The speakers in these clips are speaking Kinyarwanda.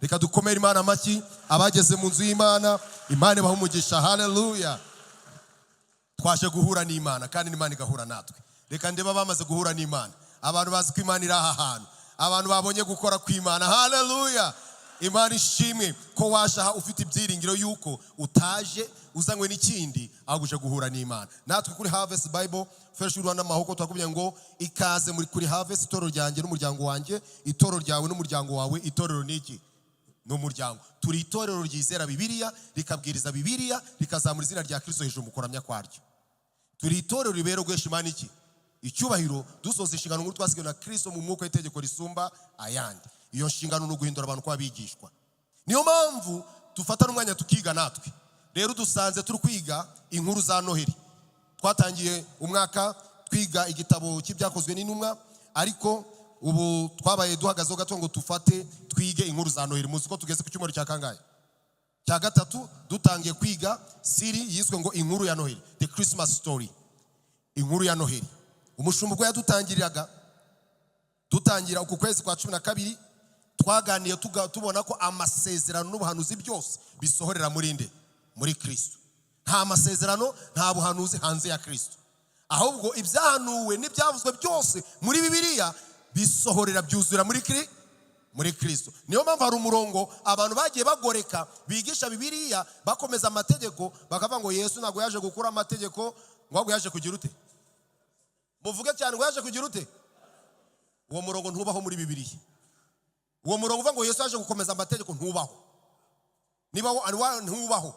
Reka dukomere Imana amashyi abageze mu nzu y'Imana, Imana ibahe umugisha. Haleluya. Twaje guhura n'Imana kandi n'Imana igahura natwe. Reka ndeba bamaze guhura n'Imana, abantu bazi ko Imana iri aha hantu, abantu babonye gukora kw'Imana. Haleluya. Imana ishimwe ko waje aha ufite ibyiringiro yuko utaje uzanywe n'ikindi ahubwo uje guhura n'Imana. Natwe kuri Harvest Bible Fresh Rwanda Mahoko twakubwiye ngo ikaze muri kuri Harvest, itorero ryanjye n'umuryango wanjye, itorero ryawe n'umuryango wawe. Itorero niki? N'umuryango. Turi itorero ryizera Bibiliya, rikabwiriza Bibiliya, rikazamura izina rya Kristo hejuru mu kuramya kwaryo. Turi itorero ribero gwesha Imana iki? Icyubahiro, dusoza inshingano nkuru twasigiwe na Kristo mu mwuka w'itegeko risumba ayandi. Iyo nshingano no guhindura abantu kwa bigishwa. Niyo mpamvu tufatana umwanya tukiga natwe. Rero dusanze turi kwiga inkuru za Noheli. Twatangiye umwaka twiga igitabo cy'ibyakozwe n'intumwa, ariko ubu twabaye duhagazeho gato ngo tufate twige inkuru za Noheli. Muzi ko tugeze ku cyumweru cya kangahe? Cya gatatu. Dutangiye kwiga siri yiswe ngo inkuru ya Noheli, the Christmas story. Inkuru ya Noheli. Umushumba ubwo yadutangiriraga, dutangira uku kwezi kwa 12, twaganiye tubona ko amasezerano n'ubuhanuzi byose bisohorera muri nde? Muri Kristo. Nta masezerano nta buhanuzi hanze ya Kristo, ahubwo ibyahanuwe n'ibyavuzwe byose muri Bibiliya bisohorera byuzura muri Kristo. Niyo mpamvu hari umurongo abantu bagiye bagoreka bigisha Bibiliya bakomeza amategeko, bakavuga ngo Yesu ntabwo yaje gukura amategeko, ngo ahubwo yaje kugira ute? Muvuge cyane ngo yaje kugira ute? Uwo murongo ntubaho muri Bibiliya. Uwo murongo uvuga ngo Yesu yaje gukomeza amategeko ntubaho. Nibaho ntubaho.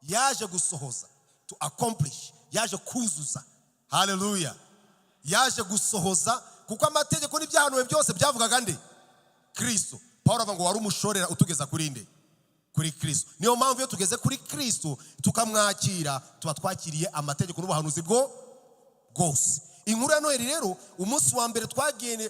Yaje gusohoza, to accomplish, yaje kuzuza. Haleluya. Yaje gusohoza kuko amategeko n'ibyahanuwe byose byavugaga nde? Kristo. Paulo avuga ngo wari umushorera utugeza kuri nde? Kuri Kristo. Niyo mpamvu iyo tugeze kuri Kristo tukamwakira, tuba twakiriye amategeko n'ubuhanuzi bwose. Inkuru ya Noheli rero, umunsi wa mbere twagene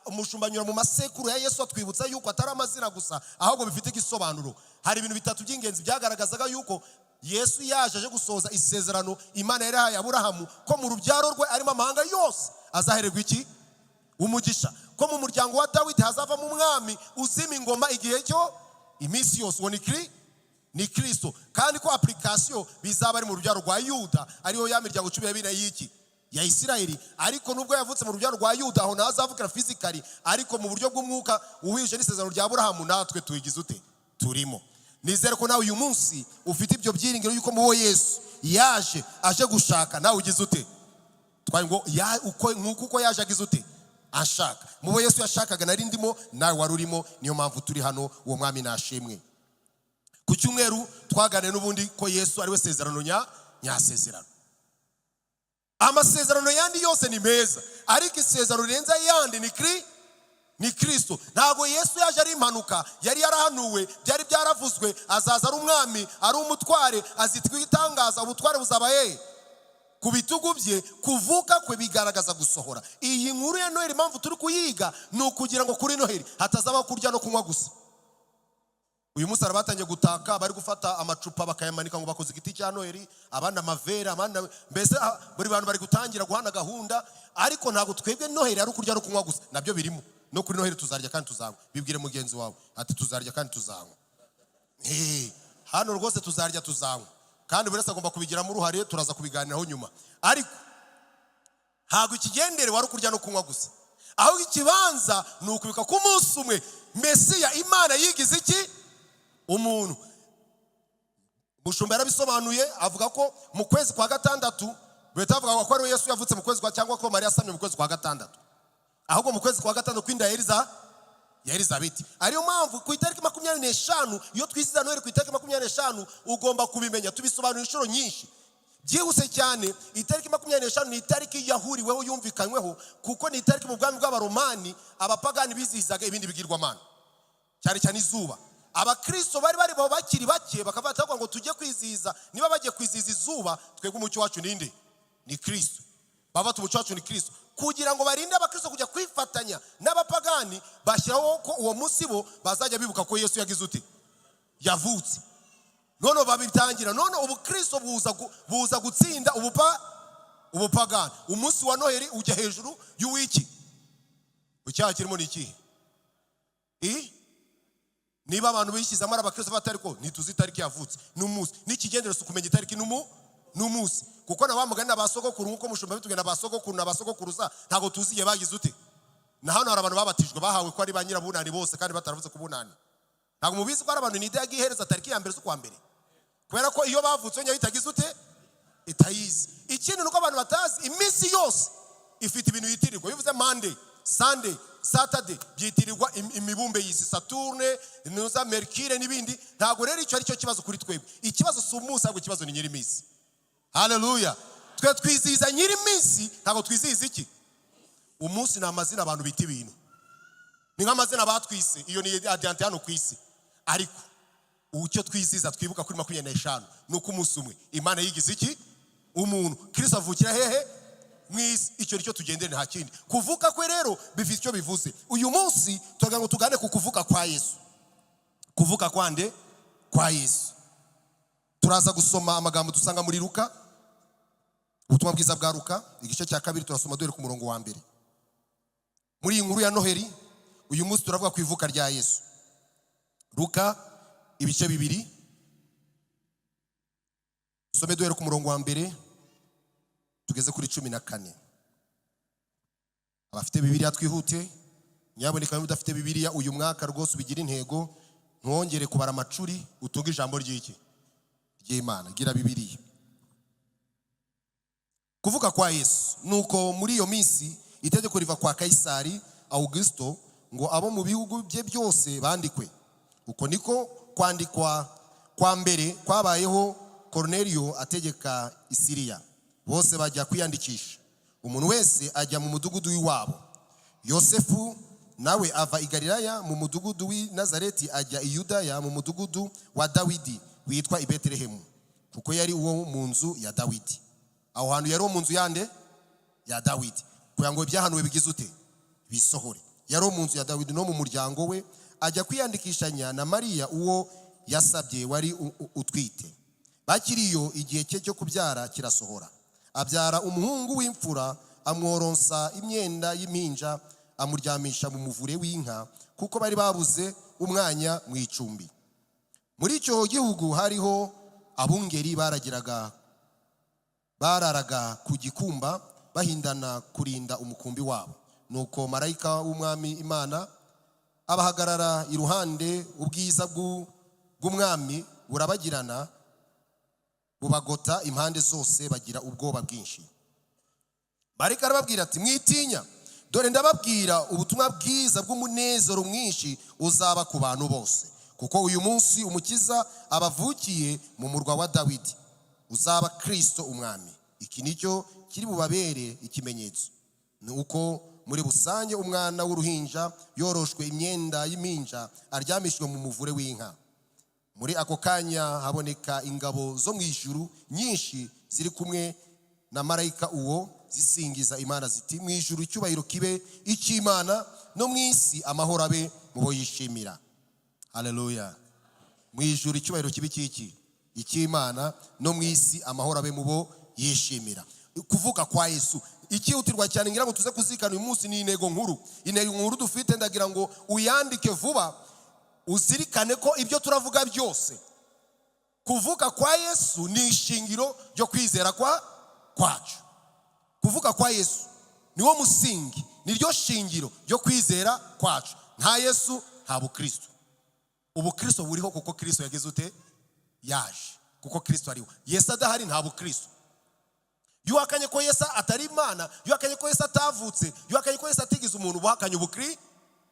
umushumba mu masekuru ya Yesu atwibutsa yuko atari amazina gusa, ahubwo bifite igisobanuro. Hari ibintu bitatu by'ingenzi byagaragazaga yuko Yesu yaje gusohoza isezerano Imana yari yahaye Aburahamu ko mu rubyaro rwe arimo amahanga yose azahererwa iki? Umugisha. Ko mu muryango wa Dawidi hazava mu mwami uzima ingoma igihe cyo iminsi yose. Uwo ni Kristo. Kandi ko application bizaba ari mu rubyaro rwa Yuda, ariyo ya miryango 12 y'iki? Ya Isirayeli. Ariko nubwo yavutse mu rubyaro rwa Yuda, aho nazavukira physically, ariko mu buryo bw'umwuka uwije n'isezerano rya Aburahamu natwe tuyigize ute? Turimo. Nizere ko nawe uyu munsi ufite ibyo byiringiro yuko muwo Yesu yaje aje gushaka, nawe ugize ute? Twaye ngo uko yaje agize ute? Ashaka. Muwo Yesu yashakaga nari ndimo, nawe wari urimo. Niyo mpamvu turi hano. Uwo mwami nashimwe. Ku cyumweru twagane n'ubundi ko Yesu ari we sezerano nyasezerano. Amasezerano yandi yose ni meza, ariko isezerano rirenza yandi ni Kristo. Ntabwo Yesu yaje ari impanuka, yari yarahanuwe, byari byaravuzwe azaza ari umwami, ari umutware, azitwa igitangaza, ubutware buzaba ku bitugu bye. Kuvuka kwe bigaragaza gusohora. Iyi nkuru ya Noheli impamvu turi kuyiga ni ukugira ngo kuri Noheli hatazaba kurya no kunywa gusa. Uyu munsi arabatangiye gutaka, bari gufata amacupa bakayamanika ngo bakoze igiti cya Noheli, abandi amavera, abandi mbese buri bantu bari gutangira guhana gahunda. Ariko ntabwo twebwe Noheli ari kurya no kunywa gusa, nabyo birimo. No kuri Noheli tuzarya kandi tuzanywa. Bibwire mugenzi wawe ati tuzarya kandi tuzanywa. Hano rwose tuzarya tuzanywa, kandi buri wese agomba kubigiramo uruhare, turaza kubiganiraho nyuma. Ariko ntabwo ikigendere wari kurya no kunywa gusa, aho ikibanza ni ukubika ku munsi umwe Mesiya Imana yigize iki? Umuntu. Mushumba yarabisobanuye avuga ko mu kwezi kwa gatandatu, betavuga ko ari Yesu yavutse mu kwezi kwa, cyangwa ko Maria yasamye mu kwezi kwa gatandatu, ahubwo mu kwezi kwa gatandatu kw'inda ya Elizabeti. Ariyo mpamvu ku itariki 25 iyo twisiza Noheli ku itariki 25 ugomba kubimenya. Tubisobanura inshuro nyinshi byihuse cyane. Itariki 25 ni itariki yahuriweho, yumvikanyweho, kuko ni itariki mu bwami bw'Abaromani abapagani bizihizaga ibindi bigirwamana, cyane cyane izuba. Abakristo bari bakiri bake, bakavata ngo tujye kwizihiza. Niba bagiye kwizihiza izuba, twebwe umucyo wacu ninde? Ni Kristo. Baba umucyo wacu ni Kristo. Kugira ngo barinde abakristo kujya kwifatanya n'abapagani, bashyiraho ko uwo munsi bo bazajya bibuka ko Yesu yagize ute? Yavutse. None babitangira, none ubukristo buza gutsinda ubupagani. Umunsi wa Noheli ujya hejuru y'uwiki? Icyaha kirimo ni iki? niba abantu bishyizamo abakristo batari ko ntituzi itariki yavutse n'umunsi n'ikigendero kumenya itariki n'umunsi kuko na bamugani n'abasogokuru nkuko mushumba bitugenda abasogokuru n'abasogokuruza ntago tuziye bagize ute na hano hari abantu babatijwe bahawe ko ari ba nyirabunani bose kandi bataravuze ku bunani ntago mubizi ko ari abantu nide yagihereza tariki ya mbere z'ukwa mbere kubera ko iyo bavutse nyayo itagize ute itayizi ikindi nuko abantu batazi iminsi yose ifite ibintu yitirirwa bivuze Monday Sunday Saturday byitirirwa imibumbe y'isi Saturne nuza Mercure n'ibindi ntago rero icyo ari cyo kibazo kuri twebwe ikibazo si umunsi ahubwo ikibazo ni nyiri iminsi haleluya twe twizihiza nyiri iminsi ntago twizihiza iki umunsi ni amazina abantu bita ibintu ni nk'amazina batwise iyo ni adiante hano ku isi ariko ucyo twizihiza twibuka kuri 25 nuko umunsi umwe Imana yigize iki umuntu Kristo avukira hehe mwisi icyo nicyo tugendere nta kindi kuvuka kwe rero bifite icyo bivuze uyu munsi tugira ngo tugane ku kuvuka kwa Yesu kuvuka kwande kwa Yesu turaza gusoma amagambo dusanga muri Luka ubutumwa bwiza bwa Luka igice cya 2 turasoma dore ku murongo wa mbere muri inkuru ya Noheli uyu munsi turavuga ku ivuka rya Yesu Luka ibice 2 some dore ku murongo wa mbere tugeze kuri 14 abafite Bibiliya twihute nyaboneka udafite Bibiliya uyu mwaka rwose ubigira intego ntwongere kubara amacuri utunga ijambo ry'iki ry'Imana gira Bibiliya kuvuka kwa Yesu nuko muri iyo minsi itegeko riva kwa Kaisari Augusto ngo abo mu bihugu bye byose bandikwe uko niko kwandikwa kwa mbere kwabayeho Cornelio ategeka Isiriya bose bajya kwiyandikisha umuntu wese ajya mu mudugudu w'iwabo Yosefu nawe ava i Galilaya mu mudugudu w'i Nazareti ajya i Yudaya mu mudugudu wa Dawidi witwa i Betelehemu kuko yari uwo mu nzu ya Dawidi aho hantu yari mu nzu yande ya Dawidi kugira ngo ibyahanuwe bigize ute bisohore yari mu nzu ya Dawidi no mu muryango we ajya kwiyandikishanya na Mariya uwo yasabye wari utwite bakiriyo igihe cye cyo kubyara kirasohora abyara umuhungu w'imfura amworonsa imyenda y'impinja amuryamisha mu muvure w'inka kuko bari babuze umwanya mu icumbi muri icyo gihugu hariho abungeri bararaga ku gikumba bahindana kurinda umukumbi wabo nuko marayika w'umwami Imana abahagarara iruhande ubwiza bw'umwami burabagirana bubagota impande zose bagira ubwoba bwinshi marayika arababwira ati mwitinya dore ndababwira ubutumwa bwiza bw'umunezero mwinshi uzaba ku bantu bose kuko uyu munsi umukiza abavukiye mu murwa wa Dawidi uzaba Kristo umwami iki nicyo kiri bubabere ikimenyetso nuko muri busange umwana w'uruhinja yoroshwe imyenda y'impinja aryamishwe mu muvure w'inka muri ako kanya haboneka ingabo zo mu ijuru nyinshi ziri kumwe na marayika uwo zisingiza Imana ziti mu ijuru icyubahiro kibe icy'Imana no mu isi amahoro abe mu bo yishimira haleluya mu ijuru icyubahiro kibe icy'Imana no mu isi amahoro abe mu bo yishimira kuvuka kwa Yesu ikihutirwa cyane ngira ngo tuze kuzikana uyu munsi ni intego nkuru dufite ndagira ngo uyandike vuba uzirikane ko ibyo turavuga byose kuvuka kwa Yesu ni ishingiro ryo kwizera kwacu kuvuka kwa Yesu niwo musingi niryo shingiro ryo kwizera kwacu nta Yesu nta bukristo ubukristo buriho kuko Kristo yageze ute yaje kuko Kristo ariho Yesu adahari nta bukristo yuhakanye ko Yesu atari Imana yuhakanye ko Yesu atavutse yuhakanye ko Yesu atigize umuntu buhakanye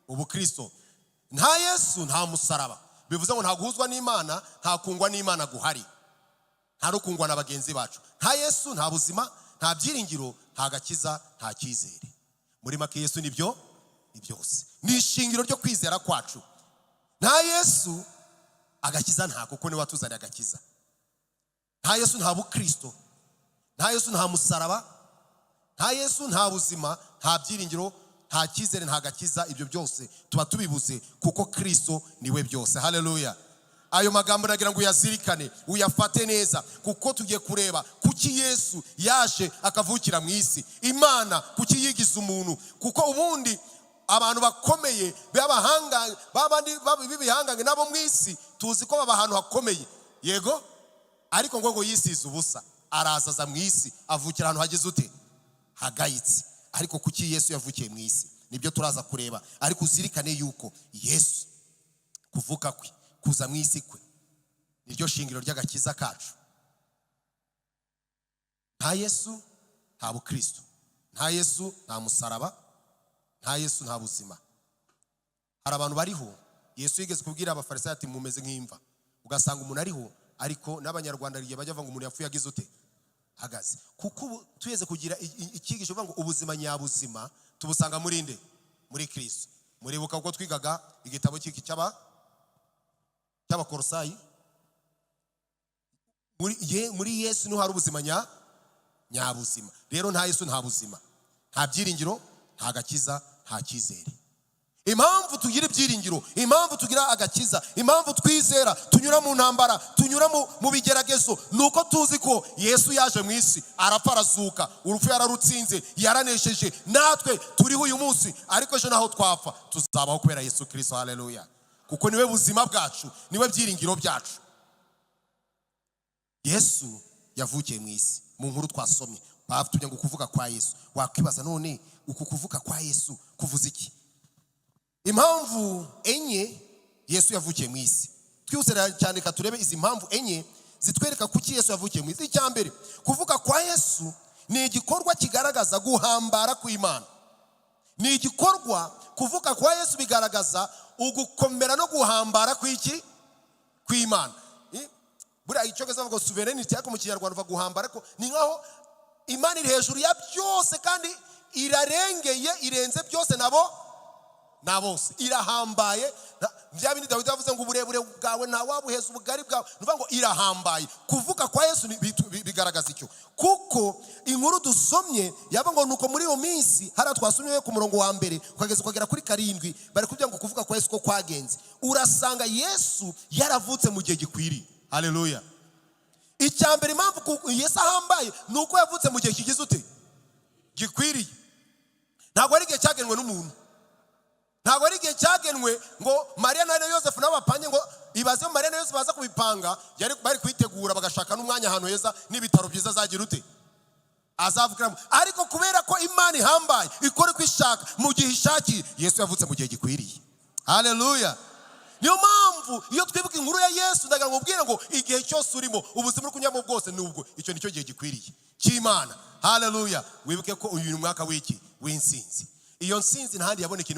ubukristo nta Yesu nta musaraba bivuze ngo nta guhuzwa n'Imana nta kungwa n'Imana guhari nta no kungwa na bagenzi bacu nta Yesu nta buzima nta byiringiro nta gakiza nta cyizere muri make Yesu nibyo byose ni ishingiro ryo kwizera kwacu nta Yesu agakiza nta kuko ni watuzaniye agakiza nta Yesu nta bukristo nta Yesu nta musaraba nta Yesu nta buzima nta byiringiro nta cyizere nta gakiza ibyo byose tuba tubibuze kuko Kristo niwe byose haleluya ayo magambo nagira ngo uyazirikane uyafate neza kuko tugiye kureba kuki Yesu yaje akavukira mu isi Imana kuki yigize umuntu kuko ubundi abantu bakomeye b'abahanga babandi b'ibihangange nabo mu isi tuzi ko baba ahantu hakomeye, yego, ariko ngo yisize ubusa arazaza mu isi avukira ahantu hagize ute, hagayitse. Ariko kuki Yesu yavukiye mu isi nibyo turaza kureba, ariko uzirikane yuko Yesu kuvuka kwe, kuza mu isi kwe niryo shingiro ry'agakiza kacu. Nta Yesu nta bukristo, nta Yesu nta musaraba, nta Yesu nta buzima. Hari abantu bariho Yesu yigeze kubwira abafarisayo ati mumeze nk'imva, ugasanga umuntu ariho ariko n'abanyarwanda rigiye bajya bava ngo umuntu yapfuye agize ute, hagaze. Kuko tuyeze kugira ikigisho uvuga ngo ubuzima nyabuzima tubusanga muri nde, muri Kristo. Muribuka uko twigaga igitabo cy'iki cy'abakorosayi, muri Yesu niho hari ubuzima nyabuzima. Rero nta Yesu nta buzima, nta byiringiro, nta gakiza, nta cyizere. Impamvu tugira ibyiringiro, impamvu tugira agakiza, impamvu twizera, tunyura mu ntambara, tunyura mu bigeragezo, nuko tuzi ko Yesu yaje mu isi, arapfa arazuka, urupfu yararutsinze, yaranesheje. Natwe turiho uyu munsi, ariko ejo naho twapfa tuzabaho kubera Yesu Kristo. Haleluya. Kuko niwe buzima bwacu, niwe byiringiro byacu. Yesu yavukiye mu isi. Mu nkuru twasomye batujya ngo kuvuga kwa Yesu, wakwibaza none uku kuvuga kwa Yesu kuvuza iki? Impamvu enye Yesu yavukiye mu isi. Twihuse cyane ka turebe izi mpamvu enye zitwereka kuki Yesu yavukiye mu isi. Icyambere, kuvuga kwa Yesu ni igikorwa kigaragaza guhambara kw'Imana. Ni igikorwa, kuvuga kwa Yesu bigaragaza ugukomera no guhambara kw'iki, kw'Imana. Buriya icyogeza bavuga sovereignty, ariko mu Kinyarwanda bavuga guhambara, ko ni nkaho Imana iri hejuru ya byose kandi irarengeye, irenze byose na bose, irahambaye. Bya bindi Dawidi yavuze ngo uburebure bwawe nta wabuheza ubugari bwawe, nuvuga ngo irahambaye. Kuvuga kwa Yesu bigaragaza icyo. Kuko inkuru dusomye yaba ngo nuko muri iyo minsi, hara twasomye ku murongo wa mbere ukagera kuri 7, bari kuvuga ngo kuvuga kwa Yesu ko kwagenze, urasanga Yesu yaravutse mu gihe gikwiriye. Haleluya. Icyambere impamvu Yesu ahambaye nuko yavutse mu gihe kigize ute, gikwiriye. Ntabwo ari igihe cyagenwe n'umuntu, ntabwo ari igihe cyagenwe ngo Mariya na Yosefu n'abapanye ngo ibaze Mariya na Yosefu baza kubipanga, bari kwitegura bagashaka n'umwanya ahantu heza n'ibitaro byiza azagira ute, azavukiramo. Ariko kubera ko Imana ihambaye, ikora uko ishaka mu gihe ishakiye, Yesu yavutse mu gihe gikwiriye. Haleluya. Niyo mpamvu iyo twibuka inkuru ya Yesu ndagira ngo ubwire ngo igihe cyose urimo, ubuzima uri kunyamo bwose, nubwo icyo nicyo gihe gikwiriye cy'Imana. Haleluya. Wibuke ko uyu mwaka w'iki, w'insinzi. Iyo nsinzi ntahandi yaboneka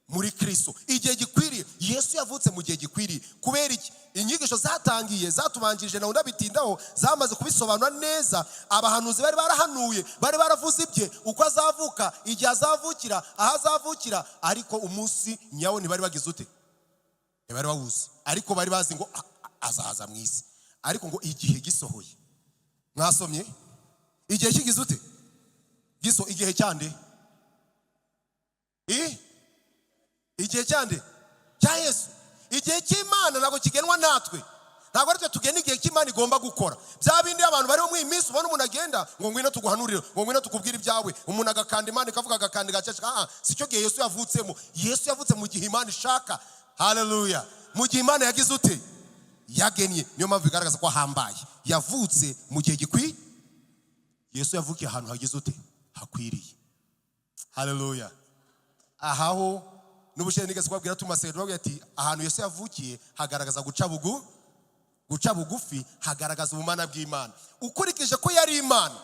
muri Kristo. Igihe gikwiriye, Yesu yavutse mu gihe gikwiriye. Kubera iki? Inyigisho zatangiye zatubanjirije naho ndabitindaho, zamaze kubisobanura neza. Abahanuzi bari barahanuye, bari baravuze ibye, uko azavuka, igihe azavukira, aho azavukira, ariko umunsi nyawo ntibari bagize ute, ntibari bawuzi. Ariko bari bazi ngo azaza mu isi. Ariko ngo igihe gisohoye, mwasomye igihe kigize ute, igihe cyande, igihe cyande cya Yesu. Igihe cy'Imana ntabwo kigenwa natwe, ntabwo aritwe tugena igihe cy'Imana igomba gukora. Bya bindi abantu bariho mu iminsi, ubona umuntu agenda ngo ngwino tuguhanurire, ngo ngwino tukubwire ibyawe, umuntu agakanda Imana ikavuga, agakanda gaceceka. Si cyo gihe Yesu yavutsemo. Yesu yavutse mu gihe Imana ishaka. Haleluya. Mu gihe Imana yagize ute, yagennye. Niyo mpamvu bigaragaza ko ahambaye. Yavutse mu gihe gikwiriye. Yesu yavukiye ahantu hagize ute, hakwiriye. Haleluya. Ahaho n'ubushyire nigeze kubabwira tumasero bavuga ati ahantu Yesu yavukiye hagaragaza guca bugufi, hagaragaza ubumana bw'Imana. Ukurikije ko yari Imana,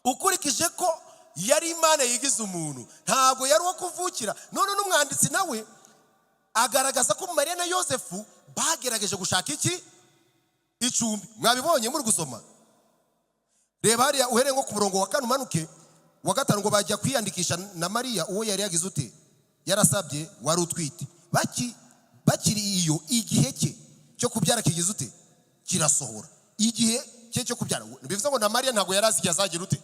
ukurikije ko yari Imana yigize umuntu, ntabwo yari uwo kuvukira. None n'umwanditsi nawe agaragaza ko Mariya na Yosefu bagerageje gushaka iki, icumbi. Mwabibonye muri gusoma? Reba hariya uhereye nko ku murongo wa 4 umanuke wa 5, ngo bajya kwiyandikisha na Mariya uwo yari yagize ute, yarasabye, wari utwite. Bakiri iyo, igihe cye cyo kubyara kigize ute, kirasohora. Igihe cye cyo kubyara, bivuze ngo na Mariya ntabwo yari azi igihe azagira ute,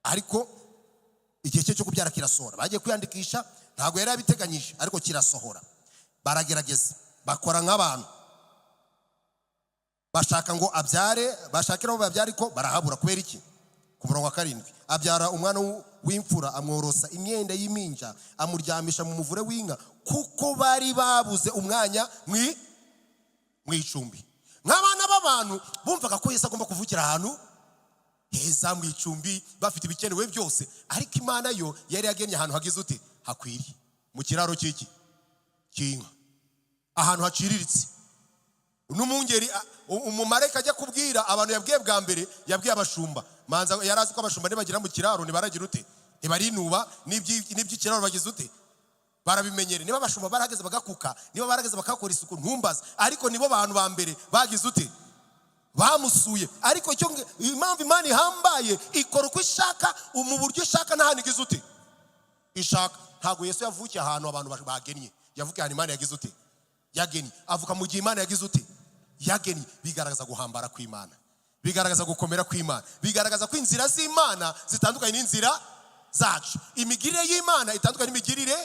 ariko igihe cye cyo kubyara kirasohora. Bagiye kwiyandikisha, ntabwo yari abiteganyije, ariko kirasohora. Baragerageza, bakora nk'abantu, bashaka ngo abyare, bashakira aho babyara, ariko barahabura. Kubera iki? Ku murongo wa 7, abyara umwana w'imfura, amworosa imyenda y'iminja, amuryamisha mu muvure w'inka, kuko bari babuze umwanya mw'icumbi. Nk'abana b'abantu bumvaga ko Yesu agomba kuvukira ahantu heza mw'icumbi, bafite ibikenewe byose, ariko Imana yo yari yagennye ahantu hagize ute, hakwiriye, mu kiraro cy'inka, ahantu haciriritse. N'umungeri umumarayika ajya kubwira abantu yabwiye bwa mbere, yabwiye abashumba, manza yari azi ko abashumba nibagira mu kiraro ntibaragira ute, ntibarinuba, n'iby'ikiraro bagize ute, barabimenyere. Niba abashumba barageze bagakuka, niba barageze bakakora isuku ntumbaze, ariko nibo bantu ba mbere bagize ute, bamusuye. Ariko cyo impamvu Imana ihambaye, ikora uko ishaka, mu buryo ishaka, n'ahantu igize ute ishaka. Ntabwo Yesu yavukiye ahantu abantu bagennye, yavukiye ahantu Imana yagize ute, yagennye. Avuka mu gihe Imana yagize ute, yagennye. Bigaragaza guhambara kw'Imana, bigaragaza gukomera kw'Imana, bigaragaza ko inzira z'Imana zitandukanye n'inzira zacu, imigirire y'Imana itandukanye n'imigirire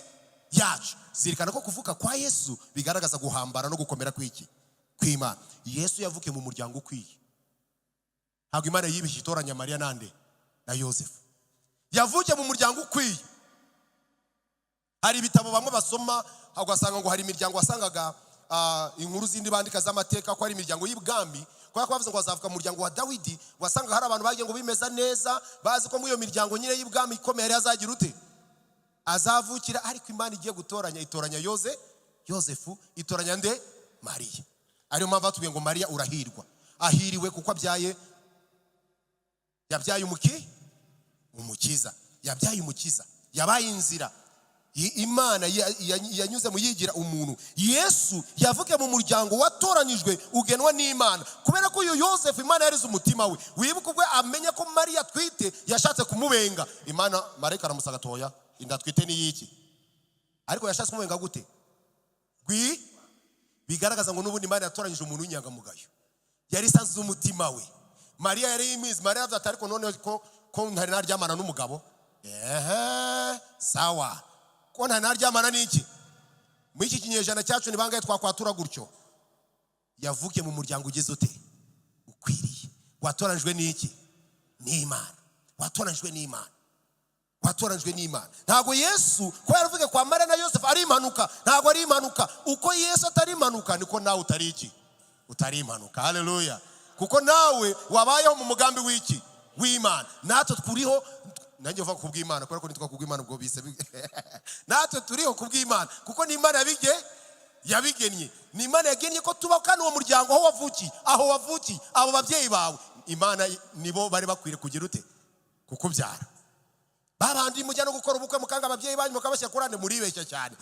yacu. Zirikana ko kuvuka kwa Yesu bigaragaza guhambara no gukomera kw'Imana. Yesu yavukiye mu muryango ukwiye. Ntabwo Imana yibishye itoranya Mariya nande na Yosefu. Yavukiye mu muryango ukwiye. Hari ibitabo bamwe basoma ugasanga ngo hari imiryango wasangaga inkuru zindi bandika z'amateka ko hari imiryango y'ibwami, kwa bavuze ngo azavuka mu muryango wa Dawidi, wasanga hari abantu bagiye ngo bimeza neza, bazi ko muri iyo miryango nyine y'ibwami ikomeye yari azagira ute, azavukira. Ariko Imana igiye gutoranya, itoranya Yosefu, itoranya nde, Mariya. Ariyo mpamvu batubwiye ngo Mariya urahirwa, ahiriwe kuko yabyaye umukiza, yabyaye umukiza, yabaye inzira. Imana yanyuze mu yigira umuntu. Yesu yavukiye mu muryango watoranyijwe ugenwa n'Imana, kubera ko uyu Yosefu Imana yarize umutima we. Wibuka ubwo amenya ko Mariya atwite, yashatse kumubenga. Imana marayika aramusanga, toya, inda atwite ni yiki? Ariko yashatse kumubenga gute? Bigaragaza ngo n'ubundi Imana yatoranyije umuntu w'inyangamugayo, yari isanze umutima we. Mariya yari imizi. Mariya avuga ati ariko none ko ntari naryamana n'umugabo, sawa, ko ntari naryamana n'iki? Muri iki kinyejana cyacu ni bangahe twakwatura gutyo? Yavukiye mu muryango ugize ute, ukwiriye. Watoranijwe n'iki? N'Imana. Watoranijwe n'Imana, watoranijwe n'Imana. Ntabwo Yesu ko yaravuge kwa Mariya na Yosefu ari impanuka, ntabwo ari impanuka. Uko Yesu atari impanuka, niko nawe utari iki, utari impanuka. Haleluya. Kuko nawe wabayeho mu mugambi w'iki, w'Imana. Natwe turiho, nanjye uva kubw'Imana, kubera ko nitwa kubw'Imana ubwo bise natwe turiho kubw'Imana, kuko ni Imana yabigennye. Ni Imana yagennye ko tuba kandi uwo muryango aho wavukiye, abo babyeyi bawe, Imana nibo bari bakwiriye kugira ute, kukubyara. Babandi mujya no gukora ubukwe mukanga ababyeyi banyu mukabashya kurane, muribeshya cyane.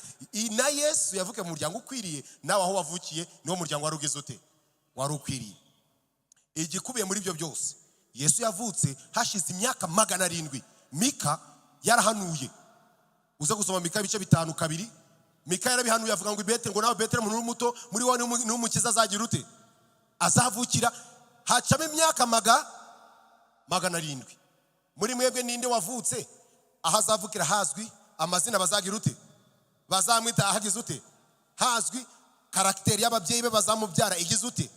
Na Yesu yavukiye mu muryango ukwiriye, nawe aho wavukiye niwo muryango wari ugize ute, wari ukwiriye. Igikubiye muri ibyo byose, Yesu yavutse hashize imyaka 700. Mika yarahanuye, uza gusoma Mika ibice 5:2. Mika yarabihanuye avuga ngo Beteli, ngo nawe Beteli umuntu muto muri wowe n'umukiza azagira ute, azavukira. Hacamo imyaka 700. Muri mwebwe ninde wavutse ahazavukira hazwi, amazina bazagira ute, bazamwita ahagize ute, hazwi, karakteri y'ababyeyi be bazamubyara igize ute,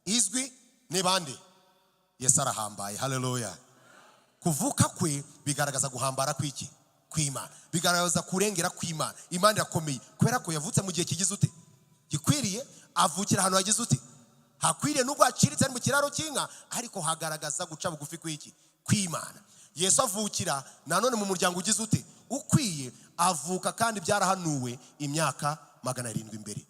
izwi. Ni bande? Yesu arahambaye. Haleluya. Kuvuka kwe bigaragaza guhambara kw'iki, kw'Imana, bigaragaza kurengera kw'Imana. Imana irakomeye kubera ko yavutse mu gihe kigize ute, gikwiriye. Avukira ahantu hagize ute, hakwiriye. Nubwo haciritse mu kiraro cy'inka, ariko hagaragaza guca bugufi kw'iki, kw'Imana. Yesu avukira nanone mu muryango ugize ute, ukwiye. Avuka kandi byarahanuwe imyaka 700 imbere.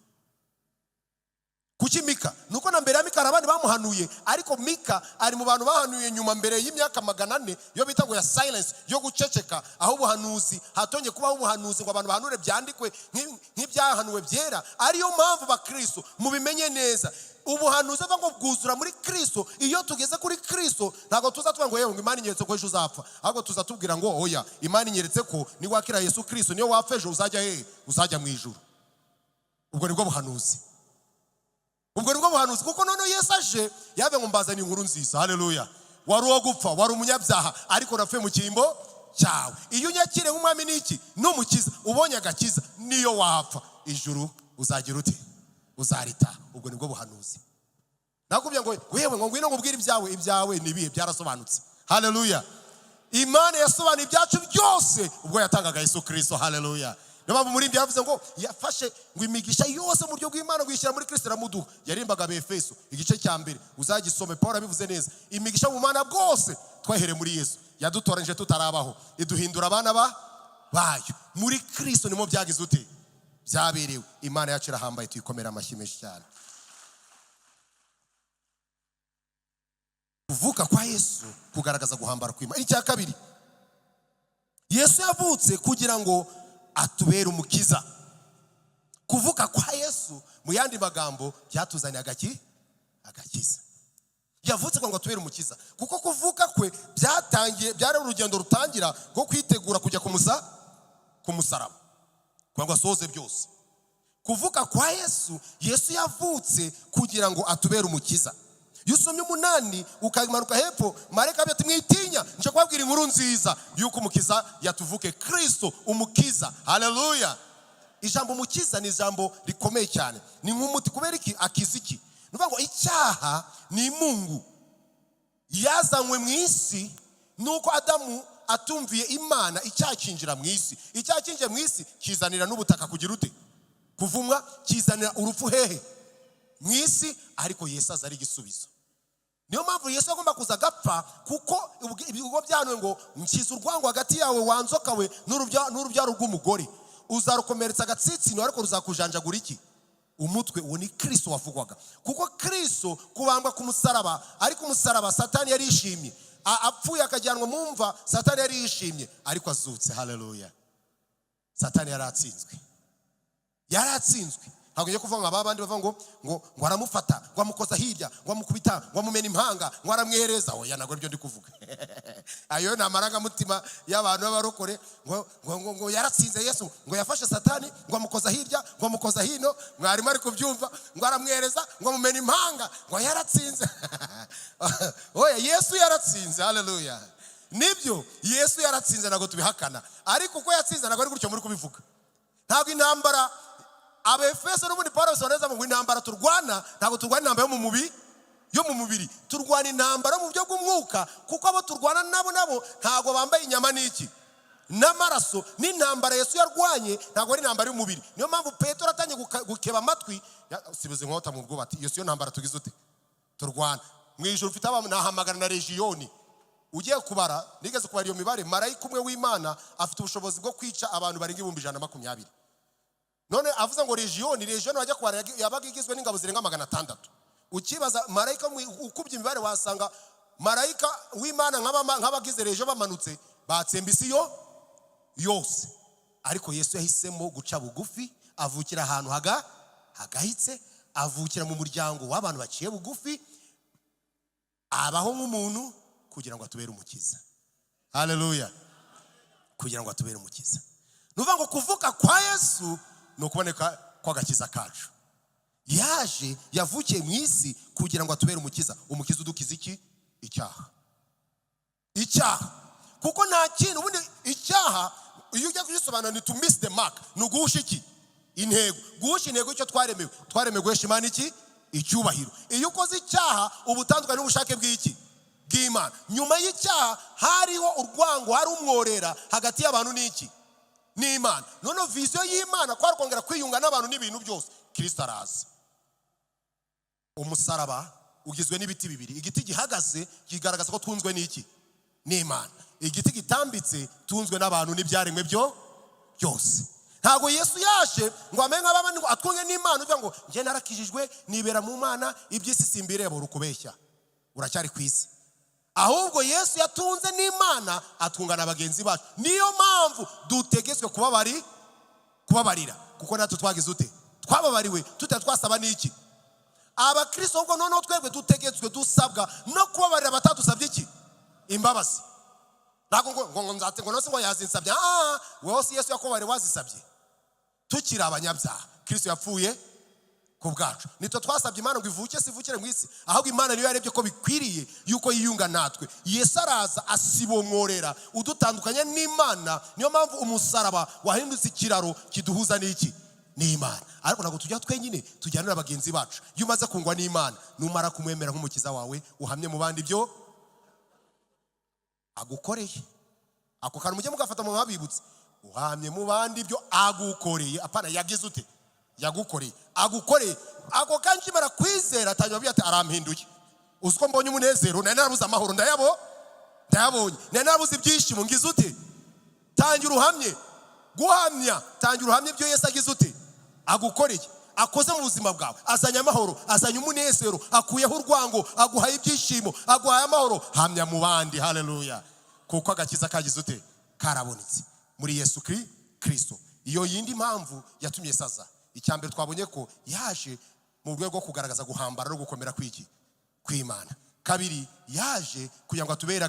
Kuki Mika? Nuko na mbere ya Mika abandi bamuhanuye, ariko Mika ari mu bantu bahanuye nyuma mbere y'imyaka 400 yo bita ngo ya silence, yo guceceka, aho ubuhanuzi hatonye kubaho ubuhanuzi ngo abantu bahanure byandikwe nk'ibyahanuwe byera. Ariyo mpamvu bakristo mubimenye neza, ubuhanuzi ava ngo bwuzura muri Kristo. Iyo tugeze kuri Kristo ntabwo tuzatubwira ngo yewe ngo Imana inyeretse ko ejo uzapfa, ahubwo tuzatubwira ngo oya, Imana inyeretse ko ni wakira Yesu Kristo niyo wapfa ejo uzajya uzajya mu ijuru. Ubwo nibwo buhanuzi. Kuko none Yesu aje yabe ngo mbazanye inkuru nziza. Haleluya. Wari uwo gupfa, wari umunyabyaha, ariko napfuye mu cyimbo cyawe. Iyo unyakire nk'umwami n'iki, n'umukiza, ubonye agakiza, niyo wapfa ijuru uzagira ute, uzarita. Ubwo nibwo buhanuzi. Nakubwiye ngo wewe ngo ngwino ngubwire ibyawe ni bihe byarasobanutse. Haleluya. Imana yasobanuye ibyacu byose ubwo yatangaga Yesu Kristo. Haleluya. Niyo mpamvu muri ibyo yavuze ngo yafashe ngo imigisha yose mu buryo bw'Imana ngo yishyira muri Kristo iramuduha. Yarimbaga Abefeso igice cya mbere, uzagisome. Paul abivuze neza, imigisha mu Mana bwose twahereye muri Yesu. Yadutoranyije tutarabaho, iduhindura abana bayo. Muri Kristo nimo byagize ute? Byaberewe. Imana yacu irahambaye, tuyikomera amashyi menshi cyane. Kuvuka kwa Yesu kugaragaza guhambara kw'Imana. Icya kabiri, Yesu yavutse kugira ngo atubere umukiza. Kuvuka kwa Yesu mu yandi magambo byatuzaniye agakiza. Yavutse ngo atubere umukiza kuko kuvuka kwe byari urugendo rutangira rwo kwitegura kujya ku musaraba kugira ngo asohoze byose. Kuvuka kwa Yesu, Yesu yavutse kugira ngo atubere umukiza. Yusomye 8 ukamanuka hepfo, marayika ati mwitinya nje kubabwira inkuru nziza yuko umukiza yatuvuke, Kristo umukiza. Haleluya. Ijambo umukiza ni ijambo rikomeye cyane. Ni nk'umuti. Kubera iki? Akiza iki? Nuvuga ngo icyaha ni Mungu yazanywe mu isi nuko Adamu atumviye Imana, icyaha kinjira mu isi. Icyaha kinjira mu isi kizanira n'ubutaka kugira ute? Kuvumwa. Kizanira urupfu hehe? Mu isi. Ariko Yesu aza ari igisubizo. Niyo mpamvu Yesu agomba kuza gapfa, kuko ibigo byanwe ngo nkiza urwango hagati yawe wanzoka we n'urubyaro rw'umugore, uzarukomeretsa agatsitsino ariko ruzakujanjagura iki? Umutwe. Uwo ni Kristo wavugwaga. Kuko Kristo kubambwa ku musaraba, ariko umusaraba Satani yari yishimye, apfuye akajyanwa mu mva, Satani yari yishimye, ariko azutse. Haleluya. Satani yaratsinzwe. Ntabwo ngiye kuvuga ngo abandi bavuga ngo aramufata, ngo amukoza hirya, ngo amukubita, ngo amumena impanga, ngo aramwereza. Oya, ntabwo aribyo ndi kuvuga. Ayo ni amarangamutima y'abantu b'abarokore. Ngo yaratsinze Yesu, ngo yafashe Satani, ngo amukoza hirya, ngo amukoza hino. Mwarimu ari kubyumva, ngo aramwereza, ngo amumena impanga, ngo yaratsinze. Oya, Yesu yaratsinze. Haleluya. Nibyo, Yesu yaratsinze, ntabwo tubihakana. Ariko uko yatsinze ntabwo ari gutyo muri kubivuga. Ntabwo intambara Abefeso n'ubundi Paulo asobanura ngo intambara turwana ntabwo turwana intambara yo mu mubiri, turwana intambara mu buryo bw'umwuka, kuko abo turwana nabo ntabwo bambaye inyama n'iki n'amaraso. N'intambara Yesu yarwanye ntabwo ari intambara y'umubiri. Niyo mpamvu Petero atangiye gukeba amatwi, sibize inkota mu bwubati. Yesu yo ntambara tugize ute? Turwana. Mu ijuru mfite abantu nahamagara na legiyoni. Ugiye kubara, nigeze kubara iyo mibare, marayika umwe w'Imana afite ubushobozi bwo kwica abantu barenga 120. None avuze ngo legiyoni wajya kubara yabaga igizwe n'ingabo zirenga 600. Ukibaza marayika ukubye imibare wasanga marayika w'Imana nk'abagize legiyoni bamanutse batsemba isi yose. Ariko Yesu yahisemo guca bugufi, avukira ahantu hagahitse, avukira mu muryango w'abantu baciye bugufi, abaho nk'umuntu kugira ngo atubere umukiza. Haleluya. Kugira ngo atubere umukiza. Nuvuga ngo kuvuka kwa Yesu no kuboneka kwa gakiza kacu. Yavukiye mu isi kugira ngo atubere umukiza. Umukiza udukiza iki? Icyaha. Kuko nta kintu ubundi icyaha iyo ujya kugisobanura ni to miss the mark, no guhusha iki? Intego. Guhusha intego icyo twaremewe guhesha Imana iki? Icyubahiro. Iyo ukoze icyaha ubutandukanye n'ubushake bw'iki? Bw'Imana. Nyuma y'icyaha hariho urwango, hari umworera hagati y'abantu n'iki? N'Imana. None viziyo y'Imana kwari kongera kwiyunga n'abantu n'ibintu byose. Kristo araza. Umusaraba ugizwe n'ibiti bibiri. Igiti gihagaze kigaragaza ko tunzwe n'iki? N'Imana. Igiti gitambitse tunzwe n'abantu n'ibyaremwe byose. Ntabwo Yesu yaje ngo amenye abandi ngo atwunge n'Imana uvuga ngo nje narakijijwe nibera mu Mana, iby'isi simbireba. Urukubeshya, uracyari ku isi. Ahubwo Yesu yatunze n'Imana atungana abagenzi bacu. Niyo mpamvu dutegetswe kubabarira, kuko natwe twagize ute? Twababariwe tutatwasaba n'iki? Abakristo ubwo noneho twebwe dutegetswe, dusabwa no kubabarira abatadusabye iki? Imbabazi. Ntabwo ngo nzate ngo nose ngo yazinsabye. Wewe Yesu yakubariye wazisabye. Tukiri abanyabyaha, Kristo yapfuye ku bwacu. Nitwe twasabye Imana ngo ivuke sivukire mu isi, ahubwo Imana niyo yarebye ko bikwiriye yuko yiyunga natwe. Yesu araza asibomworera udutandukanya n'Imana. Niyo mpamvu umusaraba wahindutse ikiraro kiduhuza n'iki? N'Imana. Ariko ntabwo tujya twenyine, tujyana n'abagenzi bacu. Iyo umaze kungwa n'Imana, numara kumwemera nk'umukiza wawe, uhamye mu bandi byo agukoreye. ako kantu mujye mugafata mu babibutse. Uhamye mu bandi ibyo agukoreye, apana yagize ute, yagukoreye, agukoreye. Ako kanshi mara kwizera atangira byate arampinduye. Uziko mbonye umunezero, nari narabuze amahoro ndayabonye, nari narabuze ibyishimo ngize ute, tangira uhamye. Guhamya, tangira uhamye ibyo Yesu agize ute, agukoreye, akoze mu buzima bwawe, azanye amahoro, azanye umunezero, akuyeho urwango, aguhaye ibyishimo, aguhaye amahoro. Hamya mu bandi. Haleluya. Kuko agakiza kagize ute, karabonetse muri Yesu Kristo. Iyo yindi mpamvu yatumye saza. Icyambere twabonye ko yaje mu rwego rwo kugaragaza guhambara no gukomera kw'Imana. Kabiri, yaje kugira ngo atubere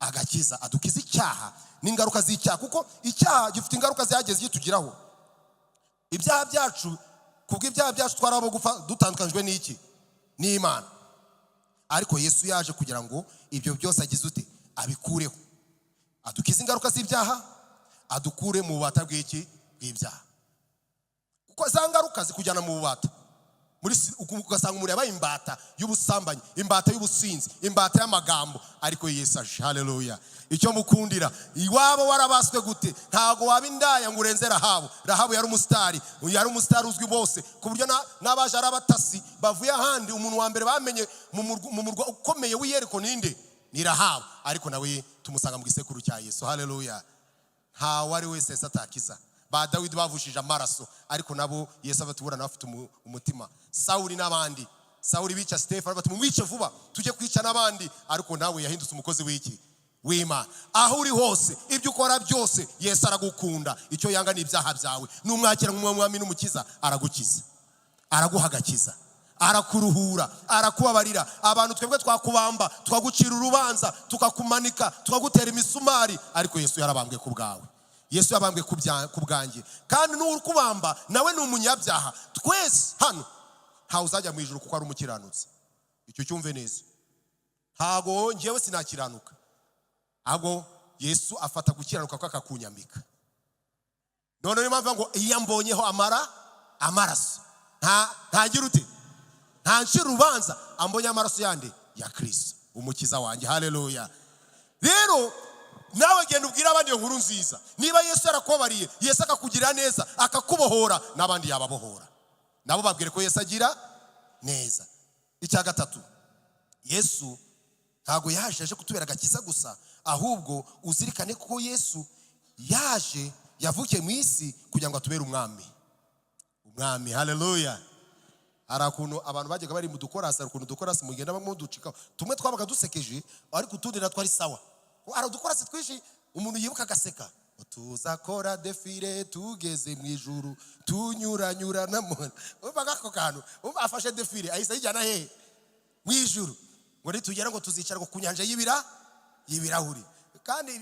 agakiza, adukize icyaha n'ingaruka z'icyaha, kuko icyaha gifite ingaruka zihageze gitugiraho. Ibyaha byacu, kubw'ibyaha byacu twarabo gupfa dutandukanijwe n'iki, n'Imana. Ariko Yesu yaje kugira ngo ibyo byose agize ute, abikureho, adukize ingaruka z'ibyaha, adukure mu bubata bw'ibyaha. Kuko za ngaruka zikujyana mu bubata, ugasanga umuntu yabaye imbata y'ubusambanyi, imbata y'ubusinzi, imbata y'amagambo. Ariko Yesu aje. Haleluya. Icyo mukundira, iwabo warabaswe gute, ntago waba indaya ngo urenze Rahabu. Rahabu yari umusitari uzwi bose, ku buryo n'abaje ari abatasi bavuye ahandi. Umuntu wa mbere bamenye mu murwa ukomeye w'i Yeriko ninde? Ni Rahabu. Ariko nawe tumusanga mu gisekuru cya Yesu. Haleluya. Nta wari wese Yesu atakiza. Ba Dawidi bavushije amaraso, ariko nabo Yesu abatubura nafite umutima. Sawuli n'abandi, Sawuli bica Stefano bati mumwice vuba tujye kwica n'abandi, ariko nawe yahindutse umukozi w'Imana. Aho uri hose, ibyo ukora byose, Yesu aragukunda. Icyo yanga ni ibyaha byawe. Numwakira nk'umwami n'umukiza, aragukiza, araguha agakiza, arakuruhura, arakubabarira. Abantu twebwe twakubamba, twagucira urubanza, tukakumanika, tukagutera imisumari, ariko Yesu yarabambwe ku bwawe. Yesu yabambwe ku bwanjye, kandi n'urukubamba nawe ni umunyabyaha. Twese hano ntawe uzajya mu ijuru kuko ari umukiranutsi. Icyo cyumve neza. Ntago njyewe sinakiranuka, ahubwo Yesu afata gukiranuka ko akakunyambika. None niyo mpamvu ngo iyo mbonyeho amaraso ntagira ute, ntancira urubanza, ambonye amaraso yande ya Kristo umukiza wanjye. Haleluya. Rero nawe genda ubwira abandi iyo nkuru nziza. Niba Yesu yarakubabariye, Yesu akakugirira neza, akakubohora, n'abandi yababohora. Nabo babwire ko Yesu agira neza. Icya gatatu, Yesu ntago yaje kutubera agakiza gusa, ahubwo uzirikane ko Yesu yavukiye mu isi kugira ngo atubere umwami. Haleluya. Arakuntu abantu bajyaga bari mu dukorasi, arakuntu dukorasi mugenda bamwe ducika, tumwe twabaga dusekeje, ariko utundi natwo ari sawa. Aradukorasi twishi umuntu yibuka agaseka. Tuzakora defile tugeze mu ijuru tunyuranyura namwe. Ubaga ako kantu, afashe defile ahise yijyana he mu ijuru. Ngo tugera ngo tuzicara ku nyanja y'ibirahuri. Kandi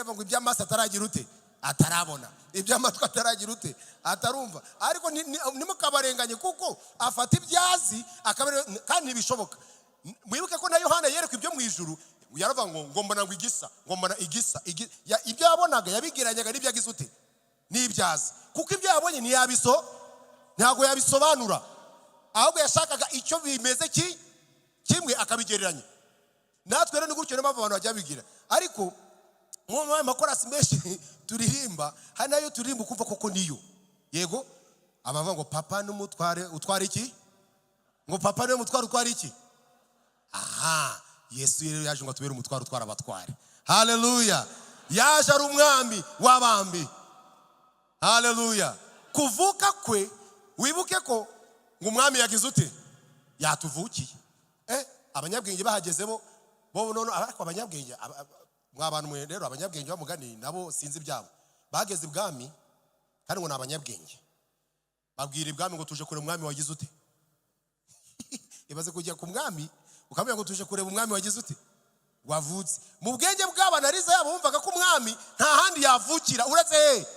ngo iby'amaso ataragira ute, atarabona, iby'amatwi ataragira ute, atarumva. Ariko nimukabarenganye kuko afata ibyazi kandi ntibishoboka. Mwibuke ko na Yohana yerekwa ibyo mu ijuru, yaravuga ngo mbona igisa ibyo yabonaga yabigeranyaga n'ibyo agize ute, n'ibyazi. Kuko ibyo yabonye ntago yabisobanura, ahubwo yashakaga icyo bimeze kimwe akabigereranya. Natwe rero ni gutyo n'abantu bajya bigira. Ariko mu makorasi menshi turirimba, hari nayo turirimba ukumva koko niyo. Yego abavuga ngo papa n'umutware utwara iki, ngo papa niwe mutware utwara iki. Aha, Yesu rero yaje ngo atubere umutware utwara abatware. Haleluya. Yaje ari umwami w'abambi. Haleluya. Kuvuka kwe, wibuke ko ngo umwami yagize ute, yatuvukiye. Abanyabwenge bahageze bo none, ariko abanyabwenge mwabantu mwe rero, abanyabwenge bamugani nabo sinzi byabo. Bageze ibwami kandi ngo nabanyabwenge, babwira ibwami ngo tuje kure umwami wagize ute. Ibaze kujya ku mwami ukamenya ngo tuje kureba umwami wagize ute, wavutse. Mu bwenge bw'abanariza yabo bumvaga ko umwami nta handi yavukira uretse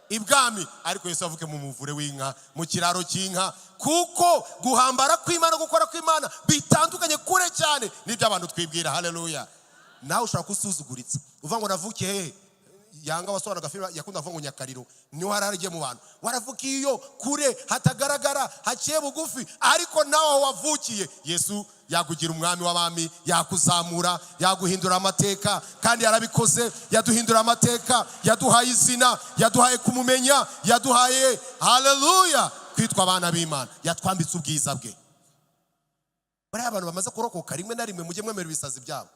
ibwami. Ariko Yesu avuke mu muvure w'inka, mu kiraro cy'inka, kuko guhambara kw'Imana, gukora kw'Imana bitandukanye kure cyane n'ibyo abantu twibwira. Haleluya. Nawe ushaka kusuzuguritsa uvuga ngo navukiye he, yanga wasohoraga filime yakunda avuga ngo Nyakariro niho haragiye mu bantu, waravukiye iyo kure hatagaragara, haciye bugufi, ariko nawe wavukiye Yesu yakugira umwami w'abami, yakuzamura, yaguhindura amateka, kandi yarabikoze. Yaduhindura amateka, yaduhaye izina, yaduhaye kumumenya, yaduhaye haleluya kwitwa abana b'Imana, yatwambitse ubwiza bwe. Bariya abantu bamaze kurokoka rimwe na rimwe mujye mwemera ibisazi byabo.